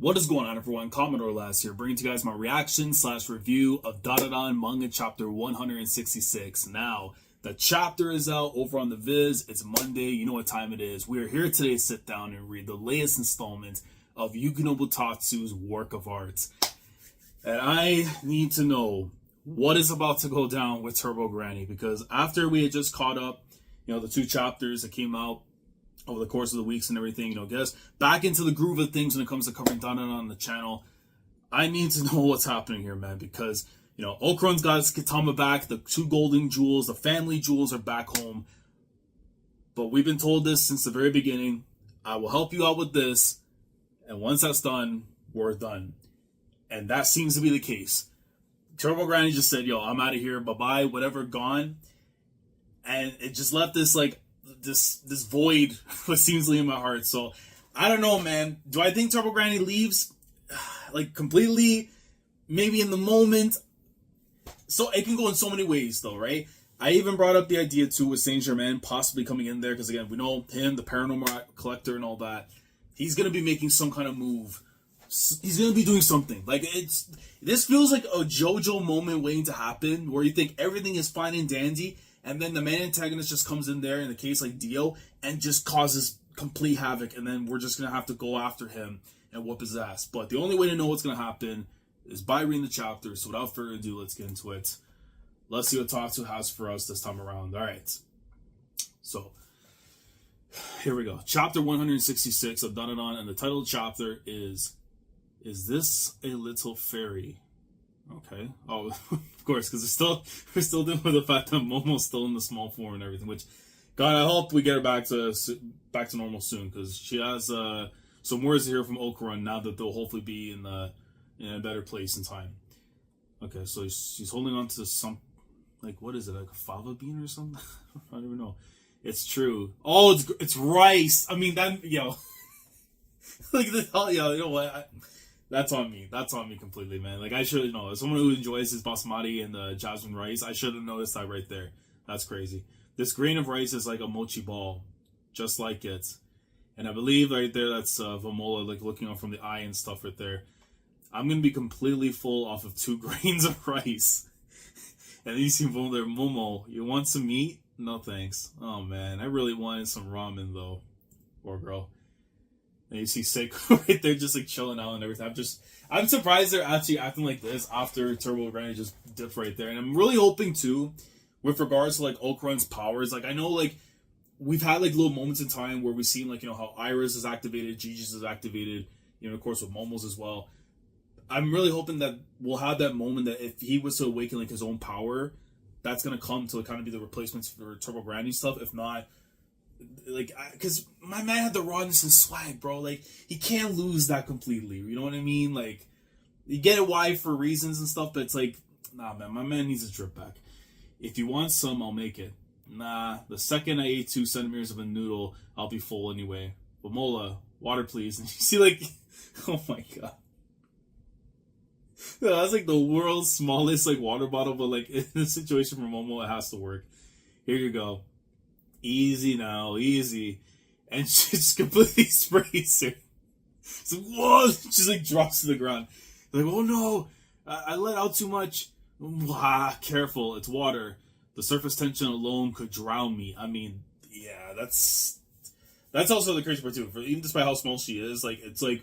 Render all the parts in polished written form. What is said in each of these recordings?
What is going on, everyone? Commodore last here, bringing to you guys my reaction / review of Dandadan manga chapter 166. Now, the chapter is out over on the Viz. It's Monday. You know what time it is. We are here today to sit down and read the latest installment of Yukinobu Tatsu's work of art. And I need to know what is about to go down with Turbo Granny, because after we had just caught up, the two chapters that came out over the course of the weeks and everything, guys, back into the groove of things when it comes to covering Dandadan on the channel. I need to know what's happening here, man, because, Okarun's got his Kitama back, the 2 golden jewels, the family jewels are back home. But we've been told this since the very beginning. I will help you out with this, and once that's done, we're done. And that seems to be the case. Turbo Granny just said, I'm out of here, bye-bye, whatever, gone. And it just left this, this void, what seems to be in my heart. So, I don't know, man. Do I think Turbo Granny leaves, completely, maybe in the moment? So, it can go in so many ways, though, right? I even brought up the idea, too, with Saint-Germain possibly coming in there, because, again, we know him, the paranormal collector and all that. He's going to be making some kind of move. He's going to be doing something. This feels like a JoJo moment waiting to happen, where you think everything is fine and dandy, and then the main antagonist just comes in there, in the case like Dio, and just causes complete havoc, and then we're just going to have to go after him and whoop his ass. But the only way to know what's going to happen is by reading the chapter. So without further ado, let's get into it. Let's see what Tatsu has for us this time around. All right. So, here we go. Chapter 166 of Dandadan, and the title of the chapter is This a Little Fairy? Okay. Oh, of course, because we're still dealing with the fact that Momo's still in the small form and everything. Which, God, I hope we get her back to normal soon, because she has some words to hear from Okarun now that they'll hopefully be in a better place in time. Okay, so she's holding on to some, what is it, like a fava bean or something? I don't even know. It's true. Oh, it's rice. I mean, that you know what? That's on me. That's on me completely, man. I should know. As someone who enjoys his basmati and the jasmine rice, I should have noticed that right there. That's crazy. This grain of rice is like a mochi ball, just like it. And I believe right there, that's Vamola, looking up from the eye and stuff right there. I'm going to be completely full off of 2 grains of rice. And then you see Momo, you want some meat? No thanks. Oh, man. I really wanted some ramen, though. Poor girl. And you see Seiko right there just chilling out and everything. I'm surprised they're actually acting like this after Turbo Granny just dipped right there. And I'm really hoping too, with regards to Okarun's powers, I know we've had little moments in time where we've seen how Iris is activated, Gigi's is activated, of course with Momo's as well. I'm really hoping that we'll have that moment that if he was to awaken his own power, that's gonna come to kind of be the replacements for Turbo Granny stuff. If not, because my man had the rawness and swag, bro. He can't lose that completely. You know what I mean? You get it why for reasons and stuff, but it's nah, man, my man needs a drip back. If you want some, I'll make it. Nah, the second I ate 2 centimeters of a noodle, I'll be full anyway. But Mola, water please. And you see oh my god. That's the world's smallest water bottle, but in the situation for Momo, it has to work. Here you go. Easy now, easy. And she just completely sprays her. It's whoa! She drops to the ground. Oh no! I let out too much. Careful, it's water. The surface tension alone could drown me. I mean, yeah, that's also the crazy part too. Even despite how small she is, it's the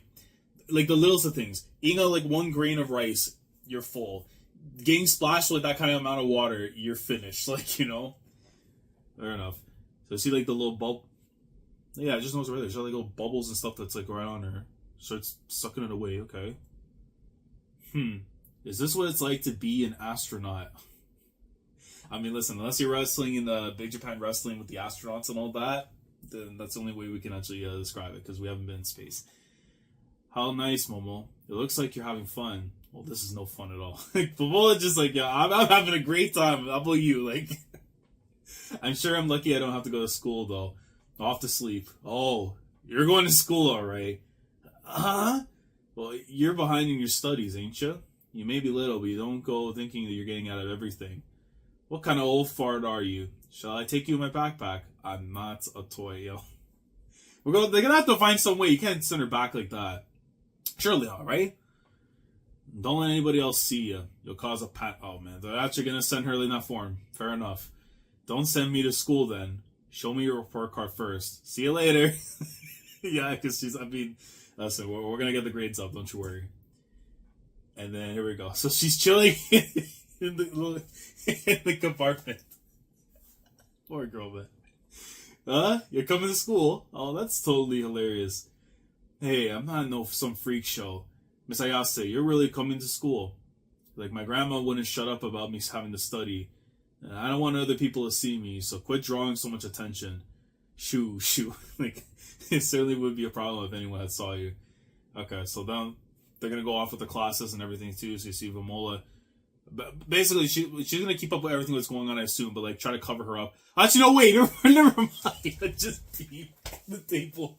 littlest of things. Eating 1 grain of rice, you're full. Getting splashed with that kind of amount of water, you're finished. Fair enough. So see the little bubble. Yeah, I just noticed right there. She's got little bubbles and stuff that's right on her. Starts sucking it away. Okay. Is this what it's like to be an astronaut? I mean, listen, unless you're wrestling in the Big Japan Wrestling with the astronauts and all that, then that's the only way we can actually describe it, because we haven't been in space. How nice, Momo. It looks like you're having fun. Well, this is no fun at all. Momo's just I'm having a great time. How about you? I'm sure I'm lucky I don't have to go to school, though. Off to sleep. Oh, you're going to school, all right. Huh? Well, you're behind in your studies, ain't you? You may be little, but you don't go thinking that you're getting out of everything. What kind of old fart are you? Shall I take you in my backpack? I'm not a toy, yo. They're gonna have to find some way. You can't send her back like that. Surely not, right? Don't let anybody else see you. You'll cause a pat. Oh man, they're actually gonna send her in that form. Fair enough. Don't send me to school then. Show me your report card first. See you later. Yeah, because listen, we're gonna get the grades up. Don't you worry. And then here we go. So she's chilling in the compartment. Poor girl, man. You're coming to school? Oh, that's totally hilarious. Hey, I'm not some freak show. Miss Ayase, you're really coming to school. Like, my grandma wouldn't shut up about me having to study. And I don't want other people to see me, so quit drawing so much attention. Shoo. Like, it certainly would be a problem if anyone had saw you. Okay, so then they're going to go off with the classes and everything, too. So you see Vamola. But basically, she's going to keep up with everything that's going on, I assume, but, like, try to cover her up. Actually, no, wait, never mind. I just beat the table.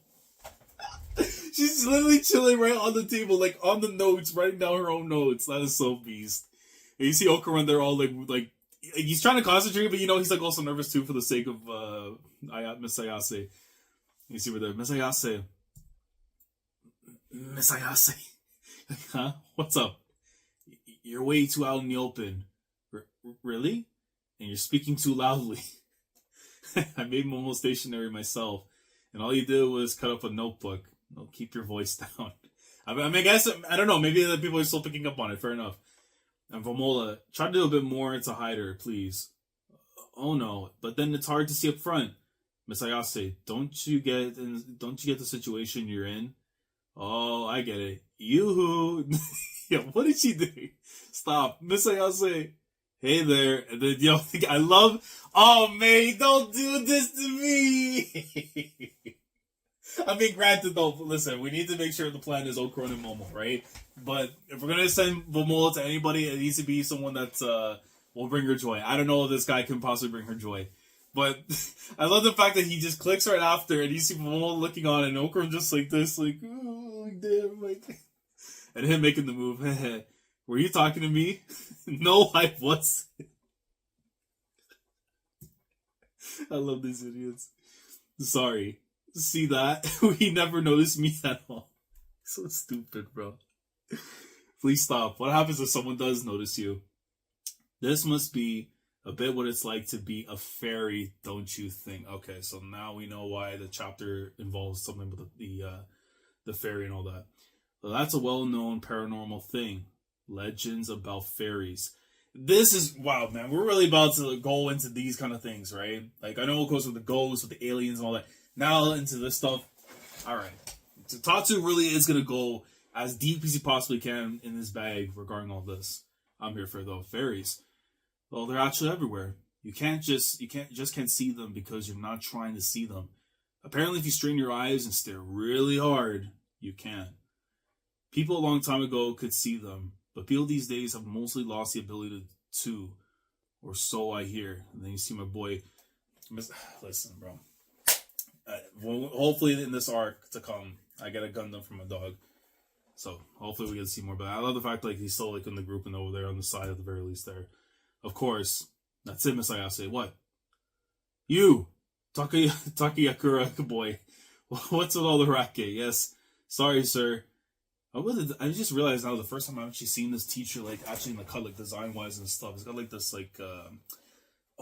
She's literally chilling right on the table, like on the notes, writing down her own notes. That is so beast. And you see Okarun, they're all like he's trying to concentrate, but he's like also nervous too for the sake of Miss Ayase. You see where they're Miss Ayase. Huh? What's up? You're way too out in the open. Really? And you're speaking too loudly. I made Momo stationary myself, and all you did was cut up a notebook. No, keep your voice down. I guess, I don't know, maybe the people are still picking up on it, fair enough. And Vamola, try to do a bit more to hide her, please. Oh no, but then it's hard to see up front. Miss Ayase, don't you get the situation you're in? Oh, I get it. Yoo-hoo! Yeah, what did she do? Stop. Miss Ayase, hey there. And then, I love, oh man, don't do this to me! I mean, granted though, listen, we need to make sure the plan is Okarun and Momo, right? But if we're gonna send Vamola to anybody, it needs to be someone that will bring her joy. I don't know if this guy can possibly bring her joy. But I love the fact that he just clicks right after, and you see Momo looking on, and Okarun just like this, like, oh, damn, like, and him making the move. Were you talking to me? No, I wasn't. I love these idiots. Sorry. See that? He never noticed me at all. So stupid, bro. Please stop. What happens if someone does notice you? This must be a bit what it's like to be a fairy, don't you think? Okay, so now we know why the chapter involves something with the fairy and all that. Well, that's a well-known paranormal thing. Legends about fairies. This is, wow, man. We're really about to go into these kind of things, right? Like, I know it goes with the ghosts, with the aliens and all that. Now into this stuff. Alright. So Tatsu really is going to go as deep as he possibly can in his bag regarding all this. I'm here for the fairies. Well, they're actually everywhere. You can't just see them because you're not trying to see them. Apparently, if you strain your eyes and stare really hard, you can. People a long time ago could see them, but people these days have mostly lost the ability to, or so I hear. And then you see my boy. Listen, bro. Hopefully in this arc to come, I get a Gundam from my dog. So hopefully we get to see more. But I love the fact like he's still like in the group and over there on the side at the very least there. Of course, that's it, Miss Ayase. What? You, Takayakura boy. What's with all the racket? Yes, sorry, sir. I just realized now the first time I've actually seen this teacher like actually in the cut like design wise and stuff. It's got like this like.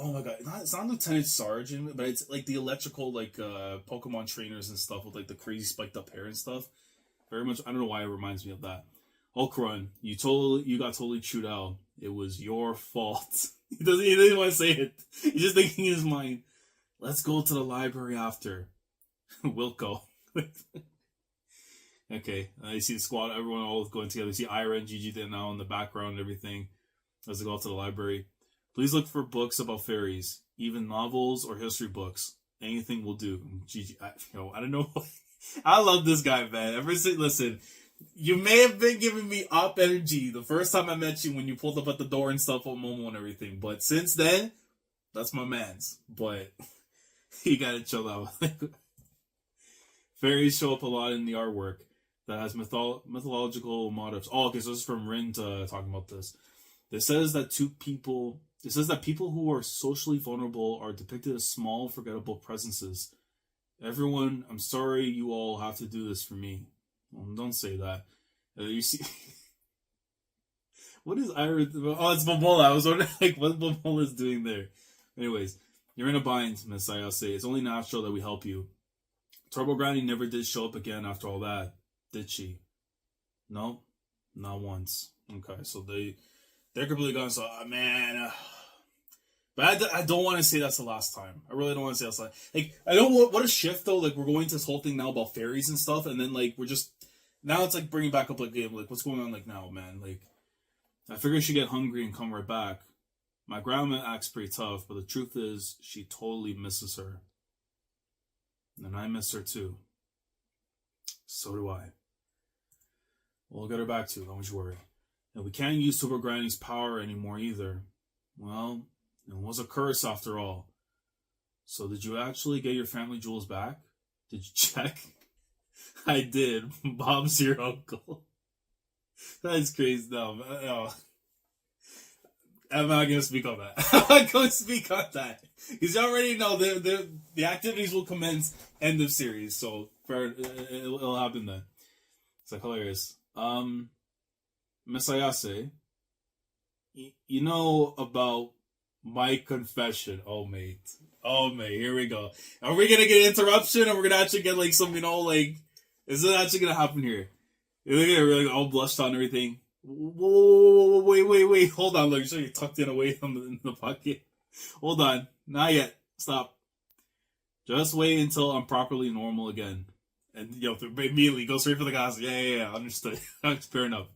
Oh my god, it's not Lieutenant Sergeant, but it's like the electrical, like, Pokemon trainers and stuff with, like, the crazy spiked up hair and stuff. Very much, I don't know why it reminds me of that. Okarun, you got totally chewed out. It was your fault. He doesn't want to say it. He's just thinking in his mind, let's go to the library after. Wilco. Okay, you see the squad, everyone all going together. You see Ira and Gigi there now in the background and everything as they go out to the library. Please look for books about fairies, even novels or history books. Anything will do. Gigi, I don't know. I love this guy, man. Listen, you may have been giving me up energy the first time I met you when you pulled up at the door and stuff with Momo and everything. But since then, that's my man's. But you gotta chill out. Fairies show up a lot in the artwork that has mythological motifs. Oh, okay, so this is from Rin talking about this. It says that people who are socially vulnerable are depicted as small, forgettable presences. Everyone, I'm sorry you all have to do this for me. Well, don't say that. You see, what is Iris? Oh, it's Momola. I was wondering like what Momola's doing there. Anyways, you're in a bind, Miss Ayase. It's only natural that we help you. Turbo Granny never did show up again after all that, did she? No, not once. Okay, so they're completely gone. So man, but I don't want to say that's the last time. I really don't want to say that's the last. Like I don't what a shift though. Like we're going to this whole thing now about fairies and stuff, and then like we're just now it's like bringing back up like what's going on like now, man. Like I figure she get hungry and come right back. My grandma acts pretty tough, but the truth is she totally misses her. And I miss her too. So do I. We'll get her back too, don't you worry. And we can't use Super Granny's power anymore either. Well, it was a curse after all. So did you actually get your family jewels back? Did you check? I did. Bob's your uncle. That's crazy. No. I'm not going to speak on that. I'm not going to speak on that. Because you already know the activities will commence end of series. So it'll happen then. It's like hilarious. Miss Ayase, you know about my confession. Oh, mate, here we go. Are we going to get an interruption? Or we're going to actually get like some, like, is it actually going to happen here? You're going to really all blushed on everything. Whoa, wait, hold on, look, you're tucked in away in the pocket. Hold on, not yet, stop. Just wait until I'm properly normal again. And, immediately go straight for the gas. Yeah, understood. Fair enough.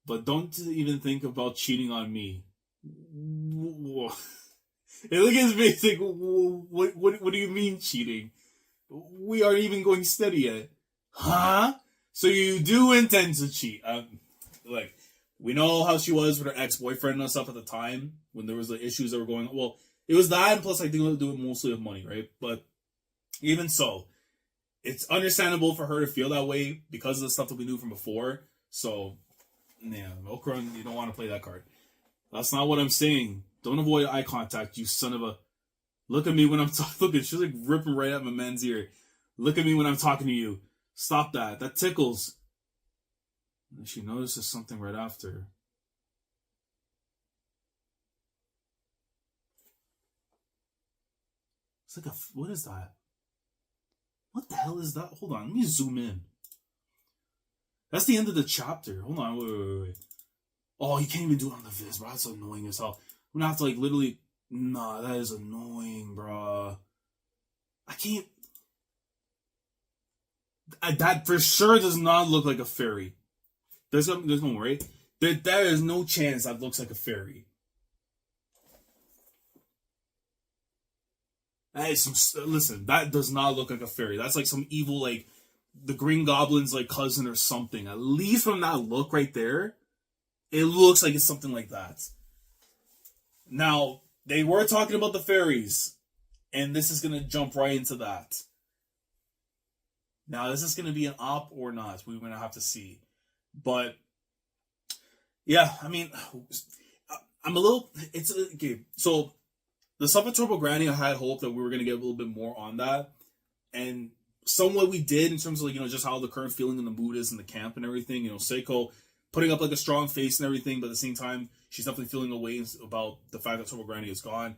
But don't even think about cheating on me. Hey, look at his face, like, what do you mean cheating? We aren't even going steady yet. Huh? So you do intend to cheat. Like, we know how she was with her ex-boyfriend and stuff at the time when there was the issues that were going on. Well, it was that, and plus I think it would do it mostly with money, right? But even so, it's understandable for her to feel that way because of the stuff that we knew from before. So, yeah, Okarun, you don't want to play that card. That's not what I'm saying. Don't avoid eye contact, you son of a... Look at me when I'm talking. Look at she's like ripping right at my man's ear. Look at me when I'm talking to you. Stop that. That tickles. And she notices something right after. It's like what is that? What the hell is that? Hold on, let me zoom in. That's the end of the chapter. Hold on, wait. Oh, you can't even do it on the Viz, bro. That's annoying as hell. I'm gonna have to like literally... Nah, that is annoying, bro. I can't... That for sure does not look like a fairy. There's no way. There is no chance that looks like a fairy. That is some... Listen, that does not look like a fairy. That's like some evil, like, the Green Goblin's, like, cousin or something. At least from that look right there, it looks like it's something like that. Now, they were talking about the fairies, and this is going to jump right into that. Now, is this going to be an op or not? We're going to have to see. But, yeah, I mean, I'm a little... It's okay. So, the stuff with Turbo Granny, I had hope that we were going to get a little bit more on that. And somewhat we did in terms of, like, just how the current feeling in the mood is in the camp and everything. Seiko putting up, like, a strong face and everything, but at the same time, she's definitely feeling a way about the fact that Turbo Granny is gone.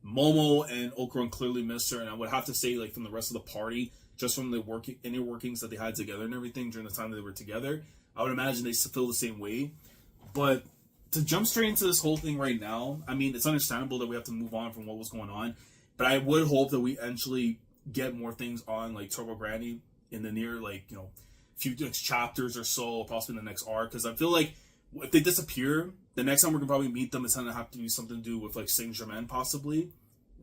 Momo and Okarun clearly missed her, and I would have to say, like, from the rest of the party, just from the inner workings that they had together and everything during the time that they were together, I would imagine they feel the same way. But to jump straight into this whole thing right now, I mean, it's understandable that we have to move on from what was going on, but I would hope that we eventually get more things on, like, Turbo Granny in the near, like, few chapters or so, possibly in the next arc, because I feel like if they disappear, the next time we're going to probably meet them, it's going to have to be something to do with, like, Saint-Germain, possibly,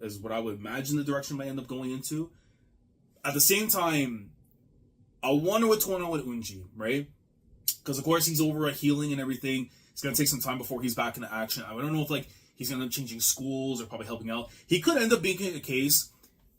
is what I would imagine the direction might end up going into. At the same time, I wonder what's going on with Unji, right? Because, of course, he's over at healing and everything. It's going to take some time before he's back into action. I don't know if, like, he's going to end up changing schools or probably helping out. He could end up being a case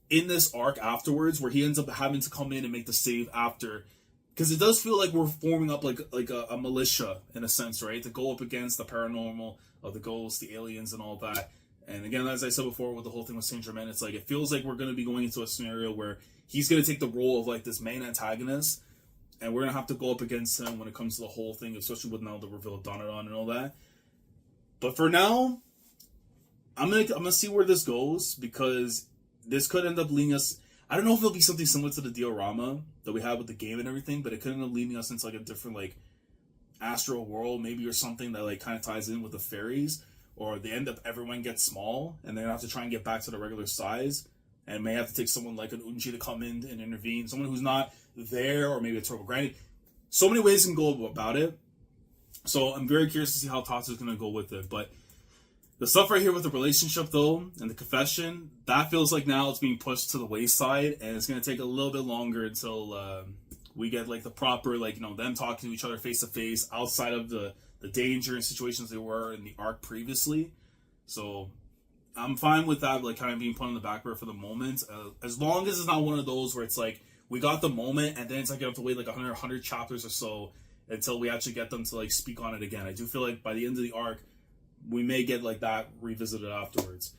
in this arc afterwards where he ends up having to come in and make the save after. Because it does feel like we're forming up like a militia, in a sense, right? To go up against the paranormal, the ghosts, the aliens, and all that. And again, as I said before with the whole thing with Saint-Germain, it's like, it feels like we're going to be going into a scenario where he's going to take the role of, like, this main antagonist and we're gonna have to go up against him when it comes to the whole thing, especially with now the reveal of Dandadan and all that. But for now, I'm gonna see where this goes, because this could end up leading us. I don't know if it'll be something similar to the diorama that we have with the game and everything, but it could end up leading us into like a different like astral world maybe, or something that like kind of ties in with the fairies, or they end up everyone gets small and they have to try and get back to the regular size, and may have to take someone like an Unji to come in and intervene, someone who's not there, or maybe a Turbo Granny. So many ways you can go about it. So I'm very curious to see how Tatsu is going to go with it. But the stuff right here with the relationship, though, and the confession, that feels like now it's being pushed to the wayside, and it's going to take a little bit longer until we get like the proper, like, you know, them talking to each other face to face outside of the danger and situations they were in the arc previously. So I'm fine with that, like, kind of being put on the back burner for the moment, as long as it's not one of those where it's like we got the moment and then it's like you have to wait like 100 chapters or so until we actually get them to like speak on it again. I do feel like by the end of the arc we may get like that revisited afterwards.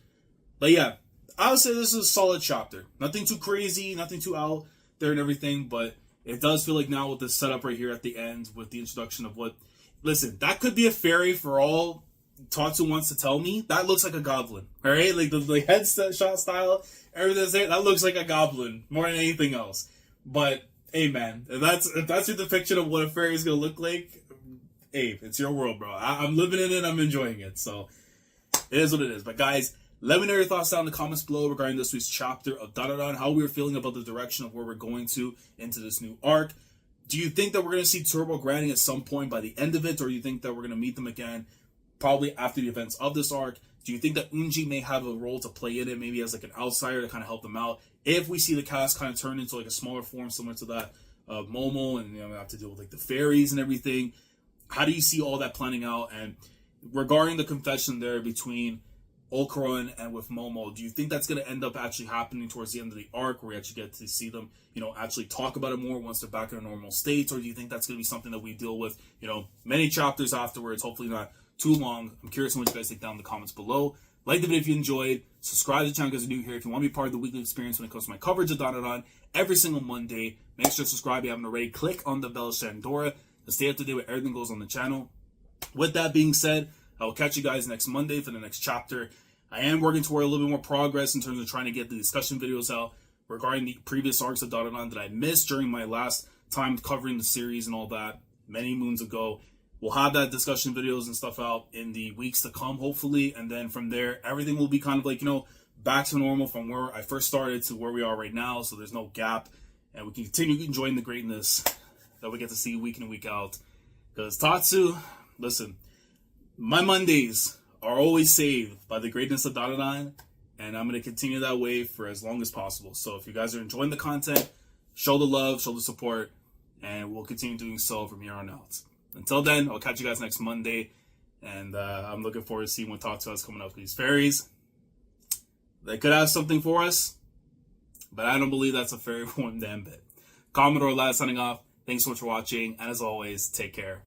But yeah, I would say this is a solid chapter. Nothing too crazy, nothing too out there and everything, but it does feel like now with this setup right here at the end with the introduction of what... Listen, that could be a fairy for all Tatsu wants to tell me. That looks like a goblin, all right? Like the headshot style, everything's there. That looks like a goblin more than anything else. But hey, man, if that's your depiction of what a fairy is gonna look like, hey, it's your world, bro. I'm living in it. I'm enjoying it. So it is what it is. But guys, let me know your thoughts down in the comments below regarding this week's chapter of Dandadan, how we were feeling about the direction of where we're going to into this new arc. Do you think that we're going to see Turbo Granny at some point by the end of it, or do you think that we're going to meet them again probably after the events of this arc? Do you think that Unji may have a role to play in it, maybe as like an outsider to kind of help them out? If we see the cast kind of turn into like a smaller form similar to that of Momo, and, you know, have to deal with like the fairies and everything, how do you see all that planning out? And regarding the confession there between Okarun and with Momo, do you think that's going to end up actually happening towards the end of the arc, where we actually get to see them, you know, actually talk about it more once they're back in a normal state? Or do you think that's going to be something that we deal with, you know, many chapters afterwards, hopefully not too long? I'm curious on what you guys think down in the comments below. Like the video if you enjoyed. Subscribe to the channel because you're new here. If you want to be part of the weekly experience when it comes to my coverage of Dandadan every single Monday, make sure to subscribe if you haven't already. Click on the bell Shandora to stay up to date with everything goes on the channel. With that being said, I will catch you guys next Monday for the next chapter. I am working toward a little bit more progress in terms of trying to get the discussion videos out regarding the previous arcs of Dandadan that I missed during my last time covering the series and all that many moons ago. We'll have that discussion videos and stuff out in the weeks to come, hopefully. And then from there, everything will be kind of like, you know, back to normal from where I first started to where we are right now. So there's no gap. And we can continue enjoying the greatness that we get to see week in and week out. Because Tatsu, listen, my Mondays are always saved by the greatness of Dandadan, and I'm going to continue that way for as long as possible. So if you guys are enjoying the content, show the love, show the support, and we'll continue doing so from here on out. Until then, I'll catch you guys next Monday, and I'm looking forward to seeing what Tatsu has coming up with these fairies. They could have something for us, but I don't believe that's a fairy one damn bit. Commodore Lad signing off. Thanks so much for watching, and as always, take care.